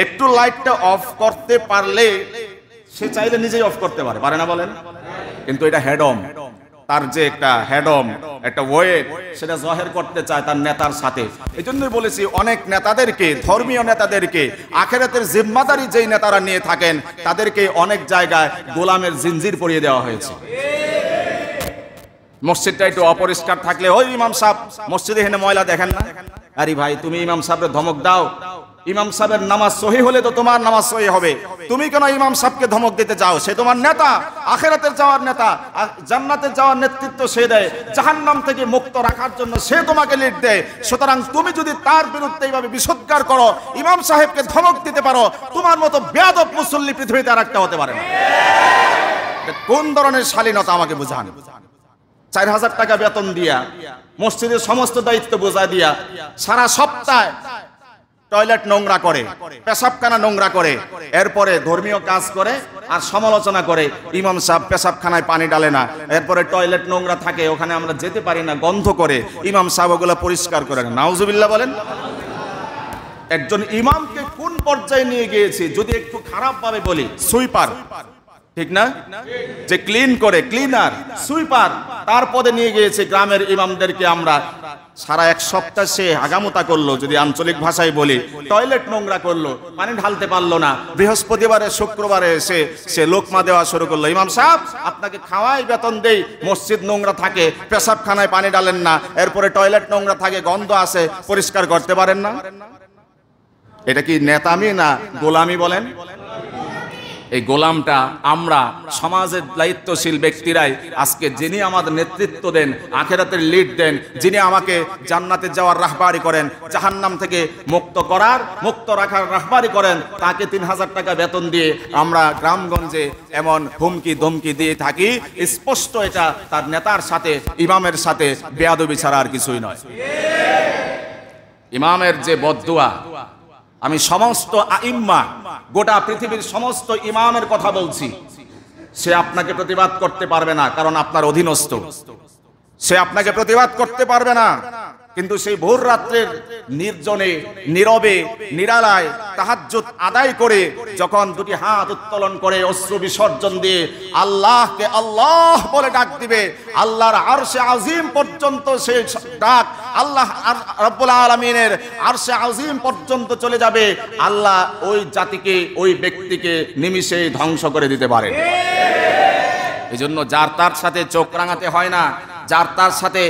একটু লাইটটা অফ করতে পারলে সে চাইলে নিজেই অফ করতে পারে, পারে না বলেন? কিন্তু এটা হেডম, তার যে একটা হেডম, একটা ওয়েট, সেটা জহের করতে চায় তার নেতার সাথে। এই জন্যই বলেছি অনেক নেতাদেরকে, ধর্মীয় নেতাদেরকে, আখিরাতের জিম্মাদারি যেই নেতারা নিয়ে থাকেন তাদেরকে অনেক জায়গায় গোলামের জিনজির পরিয়ে দেওয়া হয়েছে। মসজিদটা একটু অপরিষ্কার থাকলে, ওই ইমাম সাহেব মসজিদে এখানে ময়লা দেখেন না, আরে ভাই তুমি ইমাম সাহেবের ধমক দাও, ইমাম সাহেবের নামাজ সহি হলে তো তোমার নামাজ সহি হবে, তুমি কেন ইমাম সাহেবকে ধমক দিতে যাও? সে তোমার নেতা, আখিরাতের যাওয়ার নেতা, জান্নাতের যাওয়ার নেতৃত্ব সে দেয়, জাহান্নাম থেকে মুক্ত রাখার জন্য সে তোমাকে লিড দেয়। সুতরাং তুমি যদি তার বিরুদ্ধে এইভাবে বিষোদ্গার করো, ইমাম সাহেবকে ধমক দিতে পারো, তোমার মতো বেয়াদব মুসল্লি পৃথিবীতে আর একটা হতে পারে না। কোন ধরনের শালীনতা আমাকে বুঝান? 4,000 টাকা বেতন দিয়া, মসজিদের সমস্ত দায়িত্ব বোঝা দিয়া, সারা সপ্তাহে টয়লেট নোংরা করে, পেশাবখানা নোংরা করে, এরপরে ধর্মীয় কাজ করে আর সমালোচনা করে ইমাম সাহেব পেশাবখানায় পানি ডালে না, এরপরে টয়লেট নোংরা থাকে, ওখানে আমরা যেতে পারি না, গন্ধ করে, ইমাম সাহেব ওগুলো পরিষ্কার করে না। নাউজুবিল্লাহ বলেন। একজন ইমামকে কোন পর্যায়ে নিয়ে গিয়েছি যদি একটু খারাপ ভাবে বলি, সুইপার, ঠিক না? যে ক্লিন করে, ক্লিনার, সুইপার, তার পদে নিয়ে গিয়েছে গ্রামের ইমামদেরকে আমরা। সারা এক সপ্তাহ সে আগামতা করলো, যদি আঞ্চলিক ভাষায় বলি, টয়লেট নোংরা করলো, পানি ঢালতে পারলো না, বৃহস্পতিবারে শুক্রবারে এসে সে লোকমা দেওয়া শুরু করলো, ইমাম সাহেব আপনাকে খাওয়াই বেতন দেই, মসজিদ নোংরা থাকে, পেশাবখানায় পানি ডালেন না, এরপরে টয়লেট নোংরা থাকে, গন্ধ আসে, পরিষ্কার করতে পারেন না। এটা কি নেতামি না গোলামি বলেন? এই গোলামটা আমরা সমাজের দায়িত্বশীল ব্যক্তিরাই আজকে, যিনি আমাদের নেতৃত্ব দেন, আখিরাতের লিড দেন, যিনি আমাকে জান্নাতে যাওয়ার রাহবারি করেন, জাহান্নাম থেকে মুক্ত রাখার রাহবারি করেন, তাকে 3,000 টাকা বেতন দিয়ে আমরা গ্রামগঞ্জে এমন হুমকি ধমকি দিয়ে থাকি। স্পষ্ট এটা তার নেতার সাথে, ইমামের সাথে বেয়াদবি ছাড়া আর কিছুই নয়। ইমামের যে বদদুয়া, আমি সমস্ত আইম্মা, গোটা পৃথিবীর সমস্ত ইমামের কথা বলছি, সে আপনাকে প্রতিবাদ করতে পারবে না, কারণ আপনার অধীনস্থ। সে আপনাকে প্রতিবাদ করতে পারবে না, কিন্তু সেই ভোর রাত্রের নির্জনে, নীরবে, নিরালায় তাহাজ্জুদ আদায় করে যখন দুটি হাত উত্তোলন করে অশ্রু বিসর্জন দিয়ে আল্লাহকে আল্লাহ বলে ডাক দিবে, আল্লাহর আরশে আজিম পর্যন্ত সেই ডাক আল্লাহ রাব্বুল আলামিনের আরশে আজিম পর্যন্ত চলে যাবে। আল্লাহ ওই জাতিকে, ওই ব্যক্তিকে নিমিষেই ধ্বংস করে দিতে পারে। এই জন্য যার তার সাথে চোখ রাঙাতে হয় না, যার তার সাথে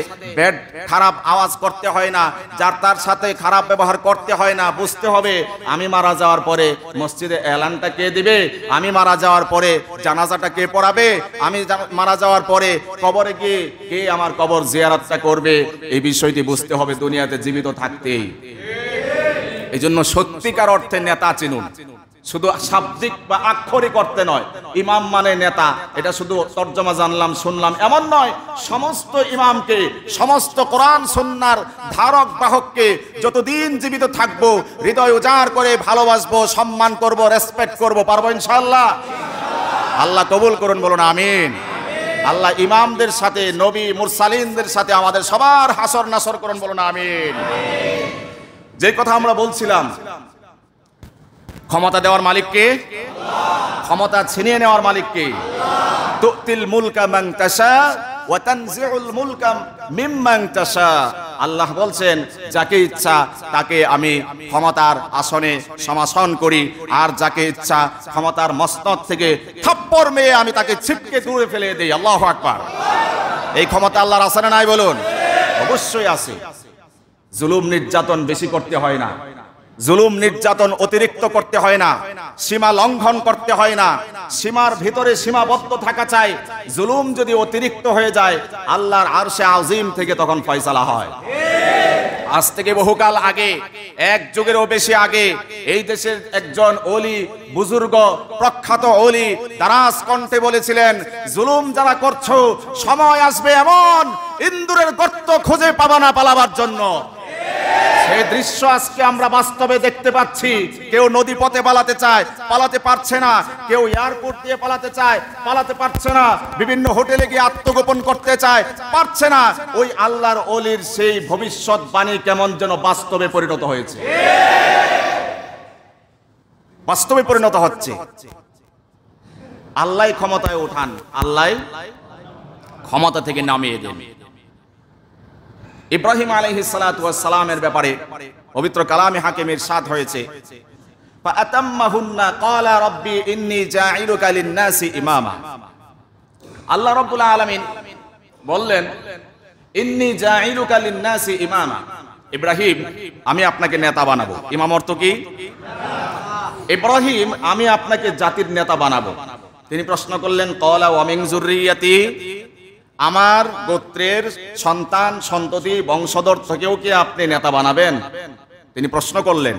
খারাপ আওয়াজ করতে হয় না, যার তার সাথে খারাপ ব্যবহার করতে হয় না। বুঝতে হবে আমি মারা যাওয়ার পরে মসজিদে এলানটা কে দিবে, আমি মারা যাওয়ার পরে জানাজাটা কে পড়াবে, আমি মারা যাওয়ার পরে কবরে গিয়ে কে আমার কবর জিয়ারতটা করবে, এই বিষয়টি বুঝতে হবে দুনিয়াতে জীবিত থাকতেই। এই জন্য সত্যিকার অর্থে নেতা চিনুন, শুধু শাব্দিক বা আক্ষরিক অর্থে নয়। ইমাম মানে নেতা, এটা শুধু তর্জমা জানলাম শুনলাম এমন নয়। সমস্ত ইমামকে, সমস্ত কোরআন সুন্নাহর ধারক বাহককে যতদিন জীবিত থাকবো হৃদয় উজাড় করে ভালোবাসবো, সম্মান করব, রেসপেক্ট করব, পারবো ইনশাআল্লাহ। আল্লাহ কবুল করুন, বলুন আমিন। আল্লাহ ইমামদের সাথে, নবী মুরসালিনদের সাথে আমাদের সবার হাসর নাসর করুন, বলুন আমিন। যে কথা আমরা বলছিলাম, ক্ষমতা দেওয়ার মালিক কে? ক্ষমতা ছিনিয়ে নেওয়ার মালিক কে? তুতিল মুলকা মান তাশা ওয়া তানজিউল মুলকা মিম্মান তাশা। আল্লাহ বলছেন যাকে ইচ্ছা তাকে আমি ক্ষমতার আসনে সমাসন করি, আর যাকে ইচ্ছা ক্ষমতার মসনদ থেকে থাপ্পড় মেরে আমি তাকে ছিটকে দূরে ফেলে দেই। আল্লাহু আকবার। এই ক্ষমতা আল্লাহর আছে না নাই বলুন? অবশ্যই আছে। জুলুম নির্যাতন বেশি করতে হয় না, জুলুম নির্যাতন অতিরিক্ত করতে হয় না, সীমা লঙ্ঘন করতে হয় না, সীমার ভিতরে সীমাবদ্ধ থাকা চাই। জুলুম যদি অতিরিক্ত হয়ে যায় আল্লাহর আরশে আজিম থেকে তখন ফয়সালা হয়। আজ থেকে বহুকাল আগে, এক যুগেরও বেশি আগে, এই দেশের একজন ওলি বুজুর্গ প্রখ্যাত ওলি দারাজ কণ্ঠে বলেছিলেন, জুলুম যারা করছো সময় আসবে এমন ইন্দুরের গর্ত খুঁজে পাবা না পালাবার জন্য। সেই দৃশ্য আজকে আমরা বাস্তবে দেখতে পাচ্ছি। কেউ নদী পথে পালাতে চায়, পালাতে পারছে না। কেউ এয়ারপোর্ট দিয়ে পালাতে চায়, পালাতে পারছে না। বিভিন্ন হোটেলে গিয়ে আত্মগোপন করতে চায়, পারছে না। ওই আল্লাহর ওলির সেই ভবিষ্যৎবাণী কেমন যেন বাস্তবে পরিণত হয়েছে, বাস্তবে পরিণত হচ্ছে। আল্লাহ ক্ষমতায় ওঠান, আল্লাহ ক্ষমতা থেকে নামিয়ে দেন। ইব্রাহিম আলাইহিস সালাতু ওয়াস সালামের ব্যাপারে পবিত্র কালামে হাকিম ইরশাদ হয়েছে, ফাআতাম্মাহুন্না ক্বালা রাব্বি ইন্নী জাঈলুকা লিন-নাসি ইমামা। আল্লাহ রাব্বুল আলামিন বললেন, ইন্নী জাঈলুকা লিন-নাসি ইমামা, ইব্রাহিম আমি আপনাকে নেতা বানাবো। ইমাম অর্থ কি? ইব্রাহিম আমি আপনাকে জাতির নেতা বানাবো। তিনি প্রশ্ন করলেন, ক্বালা ওয়া মিন যুররিয়াতি, আমার গোত্রের সন্তান সন্ততি বংশধর থেকেও কি আপনি নেতা বানাবেন? তিনি প্রশ্ন করলেন।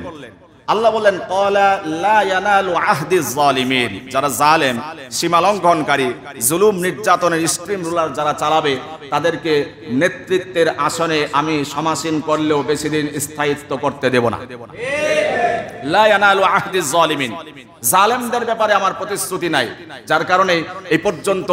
আল্লাহ বললেন, ক্বালা লা ইয়ানালু আহদিজ জালিমিন, যারা জালেম, সীমা লঙ্ঘনকারী, জুলুম নির্যাতনের স্ট্রিম রুলার যারা চালাবে তাদেরকে নেতৃত্বের আসনে আমি সমাসীন করলেও বেশি দিন স্থায়িত্ব করতে দেব না। লা ইয়ানালু আহদিজ জালিমিন, জালেমদের ব্যাপারে আমার প্রতিশ্রুতি নাই। যার কারণে এই পর্যন্ত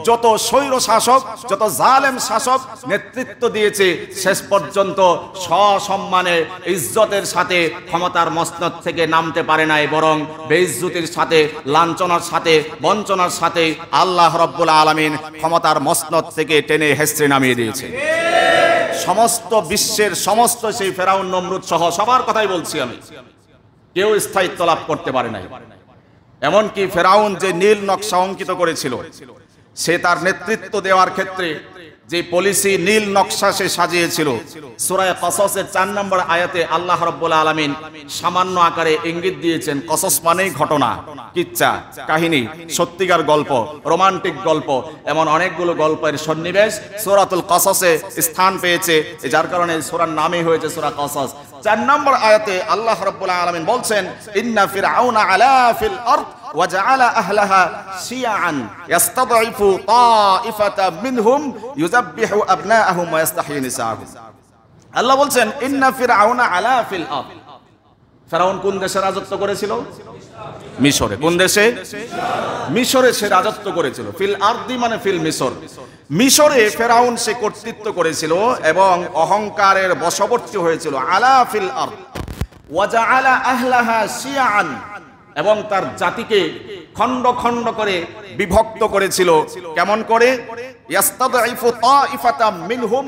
যত স্বৈর শাসক, যত জালেম শাসক নেতৃত্ব দিয়েছে, শেষ পর্যন্ত সসম্মানে ইজ্জতের সাথে ক্ষমতার মসনদ থেকে নামতে পারে নাই, বরং বেইজ্জতির সাথে, লাঞ্ছনার সাথে, বঞ্চনার সাথে আল্লাহ রাব্বুল আলামিন ক্ষমতার মসনদ থেকে টেনে হেঁচড়ে নামিয়ে দিয়েছে। সমস্ত বিশ্বের সমস্ত সেই ফেরাউন নমরুদ সহ সবার কথাই বলছি আমি, কেউ স্থায়িত্ব লাভ করতে পারে নাই। এমনকি ফেরাউন যে নীল নকশা অঙ্কিত করেছিল, সে তার নেতৃত্ব দেওয়ার ক্ষেত্রে যে পলিসি নীল নকশা সে সাজিয়েছিল, সূরা কসসের 4 নম্বর আয়াতে আল্লাহ রাব্বুল আলামিন সামান্য আকারে ইঙ্গিত দিয়েছেন। কসস মানেই ঘটনা, কিচ্ছা, কাহিনী, সত্যিকার গল্প, রোমান্টিক গল্প, এমন অনেকগুলো গল্পের সন্নিবেশ সূরাতুল কসসে স্থান পেয়েছে, যার কারণে সূরার নামই হয়েছে সূরা কসস। 4 নম্বর আয়াতে আল্লাহ রাব্বুল আলামিন বলছেন, ইন্না ফিরআউনা আলা ফিল আরদ وجعل أهلها شيعا يستضعف طائفة منهم يذبح أبناءهم ويستحيي نساءهم। আল্লাহ বলছেন, ইন্না ফিরআউনা আলা ফিল আরদ। ফেরাউন কোন দেশে রাজত্ব করেছিল? মিশরে। কোন দেশে? মিশরে সে রাজত্ব করেছিল। ফিল আরদি মানে ফিল মিশর। মিশরে ফেরাউন সে কর্তৃত্ব করেছিল এবং অহংকারের বশবর্তী হয়েছিল। আলা ফিল আরদ ওয়াজআলা আহলাহা শিয়াআন, এবং তার জাতিকে খণ্ড খণ্ড করে বিভক্ত করেছিল। কেমন করে? ইয়াস্তাদঈফু তাইফাতাম মিনহুম,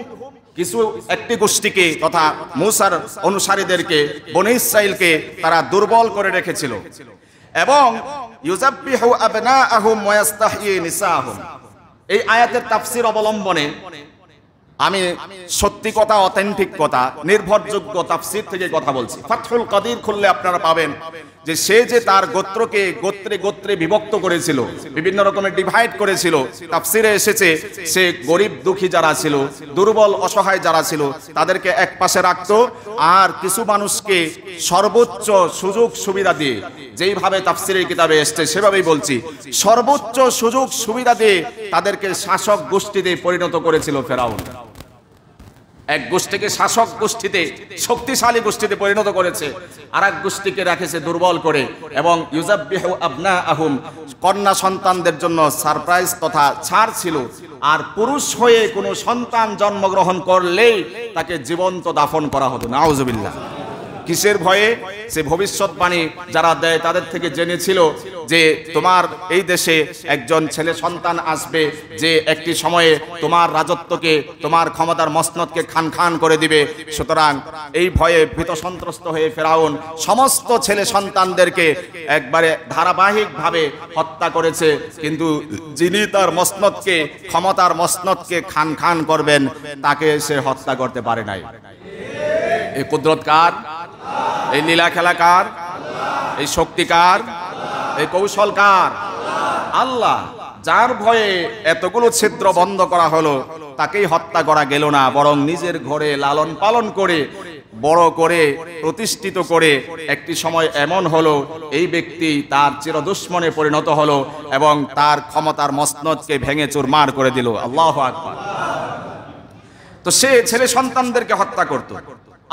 কিছু একটি গোষ্ঠীকে তথা মূসার অনুসারীদেরকে, বনী ইসরাইলকে তারা দুর্বল করে রেখেছিল। এবং ইউযাব্বিহু আবনাআহুম ওয়া ইস্তাহয়ী নিসাআহুম। এই আয়াতের তাফসীর অবলম্বনে আমি সত্যি কথা, অথেন্টিক কথা, নির্ভরযোগ্য তাফসীর থেকে কথা বলছি। ফাতহুল কাদির খুললে আপনারা পাবেন যে সে যে তার গোত্রকে গোত্রে গোত্রে বিভক্ত করেছিল, বিভিন্ন রকমের ডিভাইড করেছিল। তাফসীরে এসেছে সে গরিব দুঃখী যারা ছিল, দুর্বল অসহায় যারা ছিল, তাদেরকে এক পাশে রাখতো, আর কিছু মানুষকে সর্বোচ্চ সুযোগ সুবিধা দিয়ে, যেইভাবে তাফসীরের কিতাবে এসেছে সেভাবেই বলছি, সর্বোচ্চ সুযোগ সুবিধা দিয়ে তাদেরকে শাসক গোষ্ঠীতে পরিণত করেছিল ফেরাউন। এক গোষ্ঠীকে শাসক গোষ্ঠীতে, শক্তিশালী গোষ্ঠীতে পরিণত করেছে, আর এক গোষ্ঠীকে রেখেছে দুর্বল করে। এবং ইউযাব্বিহু আবনাআহুম, কন্যা সন্তানদের জন্য সারপ্রাইজ তথা ছাড় ছিল। আর পুরুষ হয়ে কোনো সন্তান জন্মগ্রহণ করলেই তাকে জীবন্ত দাফন করা হতো। নাউযুবিল্লাহ। কিসের ভয়ে? সে ভবিষ্যৎবাণী যারা দেয় তাদের থেকে জেনেছিল যে তোমার এই দেশে একজন ছেলে সন্তান আসবে যে একটি সময়ে তোমার রাজত্বকে, তোমার ক্ষমতার মসনদকে খান খান করে দিবে। সুতরাং এই ভয়ে ভীত সন্ত্রস্ত হয়ে ফেরাউন সমস্ত ছেলে সন্তানদেরকে একবারে ধারাবাহিকভাবে হত্যা করেছে, কিন্তু যিনি তার মসনদকে, ক্ষমতার মসনদকে খান খান করবেন তাকে সে হত্যা করতে পারে নাই। এই কুদরত কার? এই লীলা খেলা কার? এই শক্তি কার? এই কৌশল কার? আল্লাহ। যার ভয়ে এতগুলো ছিদ্র বন্ধ করা হলো তাকেই হত্যা করা গেল না, বরং নিজের ঘরে লালন পালন করে বড় করে প্রতিষ্ঠিত করে একটি সময় এমন হলো এই ব্যক্তি তার চিরদুশ্মনে পরিণত হলো এবং তার ক্ষমতার মসনদকে ভেঙে চুরমার করে দিল। আল্লাহু আকবার। তো সে ছেলে সন্তানদেরকে হত্যা করত।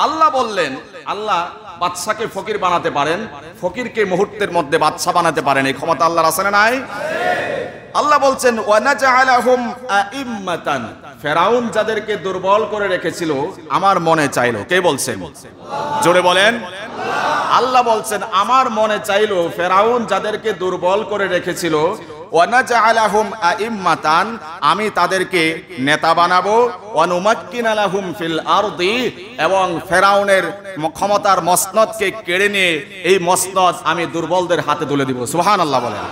আল্লাহ বললেন, আল্লাহ বাদশাকে ফকির বানাতে পারেন, ফকিরকে মুহূর্তের মধ্যে বাদশা বানাতে পারেন। এই ক্ষমতা আল্লাহর আছে না নাই? আল্লাহ বলছেন ওয়ানাজআলাহুম আইম্মাতান, ফেরাউন যাদেরকে দুর্বল করে রেখেছিল আমার মনে চাইলো। কে বলছেন? জোরে বলেন। আল্লাহ বলছেন আমার মনে চাইলো ফেরাউন যাদেরকে দুর্বল করে রেখেছিল ওয়ানাজআলাহুম আইম্মাতান, আমি তাদেরকে নেতা বানাবো, ওয়ানুমাক্কিনা লাহুম ফিল আরদি, এবং ফেরাউনের ক্ষমতার মসনদকে কেড়ে নিয়ে এই মসনদ আমি দুর্বলদের হাতে তুলে দিব। সুবহানাল্লাহ বলেন।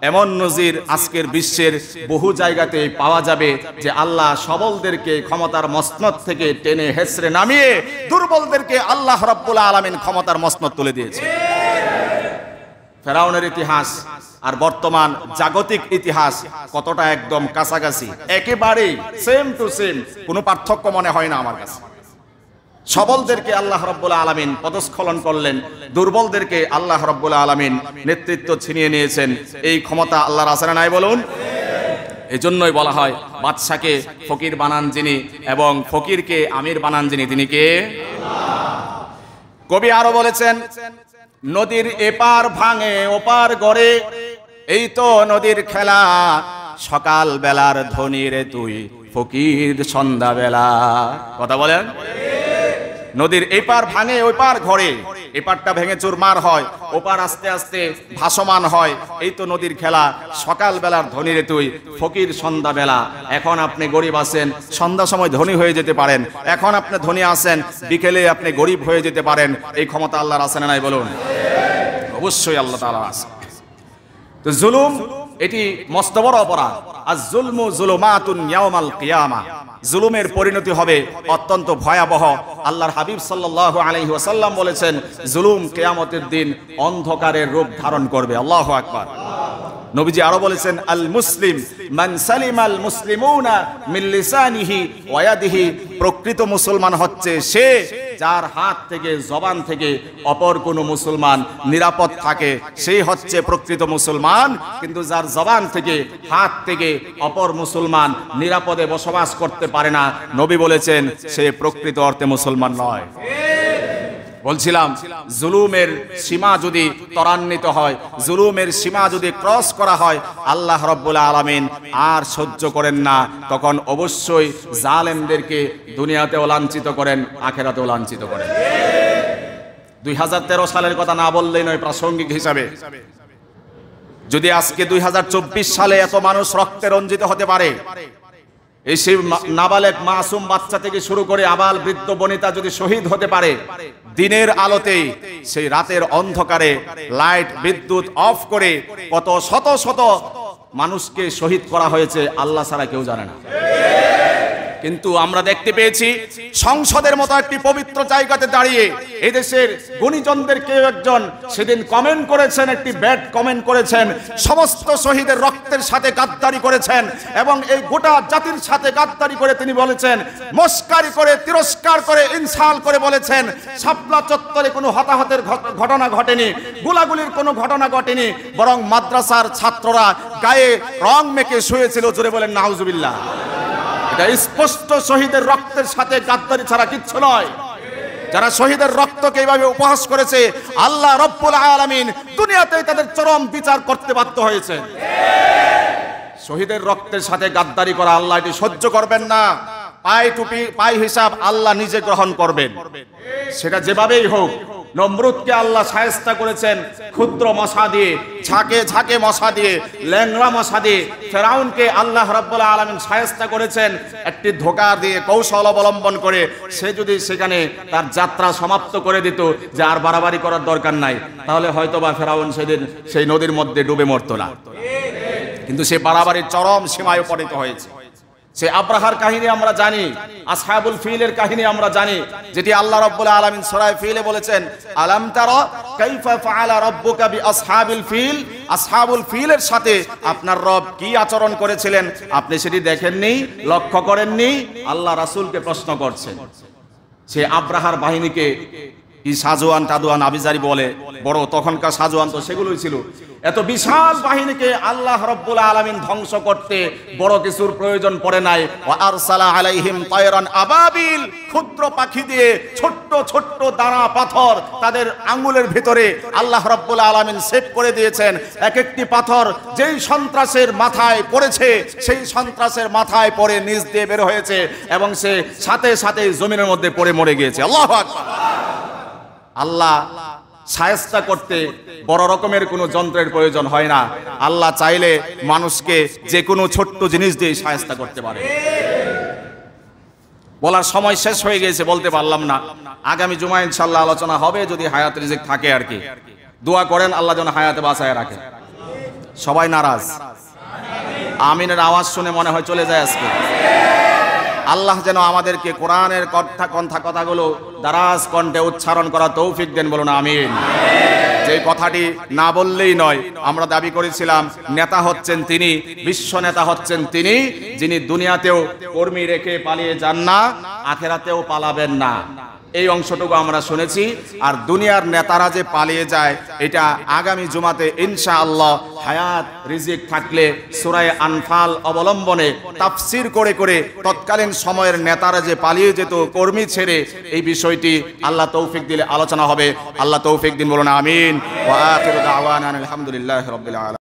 এমন নজির আজকের বিশ্বের বহু জায়গাতে পাওয়া যাবে যে আল্লাহ সবলদেরকে ক্ষমতার মসনদ থেকে টেনে হেসড়ে নামিয়ে দুর্বলদেরকে আল্লাহ রাব্বুল আলামিন ক্ষমতার মসনদ তুলে দিয়েছে। ফেরাউনের ইতিহাস আর বর্তমান জাগতিক ইতিহাস কতটা একদম কাছাকাছি, একেবারেই সেম টু সেম, কোনো পার্থক্য মনে হয় না আমার কাছে। সবলদেরকে আল্লাহ রাব্বুল আলামিন পদস্খলন করলেন, দুর্বলদেরকে আল্লাহ রাব্বুল আলামিন নেতৃত্ব ছিনিয়ে নিয়েছেন। এই ক্ষমতা আল্লাহর আছে না নাই বলুন? এই জন্যই বলা হয় বাদশাকে ফকির বানান যিনি এবং ফকিরকে আমির বানান যিনি, তিনি কে? কবি আরো বলেছেন, নদীর এপার ভাঙে ওপার গড়ে, এই তো নদীর খেলা, সকাল বেলার ধনী রে তুই ফকির সন্ধ্যা বেলা। কথা বলেন। নদীর এপার ভাঙে ওপার ঘরে, এপারটা ভেঙে চুরমার হয়, ওপার আস্তে আস্তে ভাসমান হয়, এই তো নদীর খেলা, সকাল বেলার ধনী রে তুই ফকির সন্ধ্যা বেলা। এখন আপনি গরিব আছেন, সন্ধ্যা সময় ধনী হয়ে যেতে পারেন, এখন আপনি ধনী আছেন, বিকেলে আপনি গরিব হয়ে যেতে পারেন। এই ক্ষমতা আল্লাহর আছে না নাই বলুন? অবশ্যই আল্লাহ তাআলা আছে। তো জুলুম এটি মস্ত বড় অপরাধ। আয-যুলমু যুলুমাতুন ইয়াওমাল কিয়ামা, জুলুমের পরিণতি হবে অত্যন্ত ভয়াবহ। আল্লাহর হাবিব সাল্লাল্লাহু আলাইহি ওয়াসাল্লাম বলেছেন জুলুম কিয়ামতের দিন অন্ধকারের রূপ ধারণ করবে। আল্লাহু আকবার। নবীজি আরো বলেছেন আল মুসলিম মান সালিমাল মুসলিমুনা মিন লিসানিহি ওয়া ইয়াদিহি, প্রকৃত মুসলমান হচ্ছে সে যার হাত থেকে, জবান থেকে অপর কোনো মুসলমান নিরাপদ থাকে, সেই হচ্ছে প্রকৃত মুসলমান। কিন্তু যার জবান থেকে, হাত থেকে অপর মুসলমান নিরাপদে বসবাস করতে পারে না, নবী বলেছেন সে প্রকৃত অর্থে মুসলমান নয়। বলছিলাম জুলুমের সীমা যদি ত্বরান্বিত হয়, জুলুমের সীমা যদি ক্রস করা হয়, আল্লাহ রাব্বুল আলামিন আর সহ্য করেন না। তখন অবশ্যই জালেমদেরকে দুনিয়াতেও লাঞ্ছিত করেন, আখিরাতেও লাঞ্ছিত করেন। 2013 সালের কথা না বললেই নয় প্রাসঙ্গিক হিসাবে। যদি আজকে 2024 সালে এত মানুষ রক্তে রঞ্জিত হতে পারে, এই সেই নাবালেক মাসুম বাচ্চা থেকে শুরু করে আবাল বৃদ্ধ বনিতা যদি শহীদ হতে পারে দিনের আলোতেই, সেই রাতের অন্ধকারে লাইট বিদ্যুৎ অফ করে কত শত শত মানুষকে শহীদ করা হয়েছে আল্লাহ ছাড়া কেউ জানে না। কিন্তু আমরা দেখতে পেয়েছি সংসদের মতো একটি পবিত্র জায়গাতে দাঁড়িয়ে এদেশের গুণীজনদের কেউ একজন সেদিন কমেন্ট করেছেন, একটি ব্যাড কমেন্ট করেছেন, সমস্ত শহীদের রক্তের সাথে গাদ্দারি করেছেন এবং এই গোটা জাতির সাথে গাদ্দারি করে তিনি বলেছেন, মস্কারি করে, তিরস্কার করে, ইনসাল করে বলেছেন শাপলা চত্বরে কোনো হতাহতের ঘটনা ঘটেনি, গোলাগুলির কোনো ঘটনা ঘটেনি, বরং মাদ্রাসার ছাত্ররা গায়ে রং মেখে শুয়েছিল। জোরে বলেন নাউজুবিল্লাহ। এটা স্পষ্ট শহীদের রক্তের সাথে গাদ্দারি ছাড়া কিচ্ছু নয়। যারা শহীদের রক্তকে এইভাবে উপহাস করেছে আল্লাহ রাব্বুল আলামিন দুনিয়াতেই তাদের চরম বিচার করতে বাধ্য হয়েছে। শহীদের রক্তের সাথে গাদ্দারি করা আল্লাহ এটি সহ্য করবেন না। পায় টুপি পায় হিসাব আল্লাহ নিজে গ্রহণ করবেন। সেটা যেভাবেই হোক, নমরুদকে আল্লাহ শায়েস্তা করেছেন ক্ষুদ্র মশা দিয়ে, ঝাঁকে ঝাঁকে মশা দিয়ে, ল্যাংড়া মশা দিয়ে। ফেরাউনকে আল্লাহ রাব্বুল আলামিন শায়েস্তা করেছেন একটি ধোঁকা দিয়ে, কৌশল অবলম্বন করে। সে যদি সেখানে তার যাত্রা সমাপ্ত করে দিত যে আর বাড়াবাড়ি করার দরকার নাই, তাহলে হয়তোবা ফেরাউন সেদিন সেই নদীর মধ্যে ডুবে মরত না। কিন্তু সে বাড়াবাড়ির চরম সীমায় উপনীত হয়েছে। সে আব্রাহার কাহিনী আমরা জানি, আসহাবুল ফিলের কাহিনী আমরা জানি, যেটি আল্লাহ রাব্বুল আলামিন সূরা ফিলে বলেছেন, আলাম তারা কাইফা ফাআলা রাব্বুকা বিআসহাবিল ফিল। আসহাবুল ফিলের সাথে আপনার রব কি আচরণ করেছিলেন আপনি সেটি দেখেননি, লক্ষ্য করেননি? আল্লাহ রাসূলকে প্রশ্ন করছেন। সে আব্রাহার বাহিনীকে কি সাজওয়ান টাদওয়ান আবিজারি বলে, বড় তখনকার সাজওয়ান তো সেগুলোই ছিল। এত বিশাল বাহিনীকে আল্লাহ রাব্বুল আলামিন ধ্বংস করতে বড় কিছুর প্রয়োজন পড়ে নাই। ওয়া আরসালা আলাইহিম তায়রান আবাবিল, ক্ষুদ্র পাখি দিয়ে ছোট্ট ছোট্ট দানা পাথর তাদের আঙ্গুলের ভিতরে আল্লাহ রাব্বুল আলামিন সেভ করে দিয়েছেন। এক একটি পাথর যেই সন্ত্রাসের মাথায় পড়েছে, সেই সন্ত্রাসের মাথায় পড়ে নিচ দিয়ে বের হয়েছে এবং সে সাথে সাথে জমিনের মধ্যে পড়ে মরে গিয়েছে। আল্লাহু আকবার। আল্লাহ শায়েস্তা করতে বড় রকমের কোনো যন্ত্রের প্রয়োজন হয় না। আল্লাহ চাইলে মানুষকে যে কোনো ছোট্ট জিনিস দিয়ে শায়েস্তা করতে পারে। বলার সময় শেষ হয়ে গেছে, বলতে পারলাম না। আগামী জুমায় ইনশাআল্লাহ আলোচনা হবে, যদি হায়াত রিজিক থাকে আর কি। দোয়া করেন আল্লাহ যেন হায়াতে বাঁচায় রাখে। সবাই নারাজ? আমিনের আওয়াজ শুনে মনে হয় চলে যায় আজকে। আল্লাহ যেন আমাদেরকে কোরআনের কথাগুলো দারাজ কণ্ঠে উচ্চারণ করা তৌফিক দেন, বলুন আমিন। যে কথাটি না বললেই নয়, আমরা দাবি করেছিলাম নেতা হচ্ছেন তিনি, বিশ্ব নেতা হচ্ছেন তিনি, যিনি দুনিয়াতেও কর্মী রেখে পালিয়ে যান না, আখেরাতেও পালাবেন না। এই অংশটুকু আমরা শুনেছি। আর দুনিয়ার নেতারা যে পালিয়ে যায়, এটা আগামী জুমাতে ইনশাআল্লাহ হায়াত রিজিক থাকলে সূরা আনফাল অবলম্বনে তাফসীর করে করে তৎকালীন সময়ের নেতারা যে পালিয়ে যেত কর্মী ছেড়ে, এই বিষয়টি আল্লাহ তৌফিক দিলে আলোচনা হবে। আল্লাহ তৌফিক দিন, বলুন আমিন। ওয়া আখিরু দাওয়ানা আলহামদুলিল্লাহি রাব্বিল আলামিন।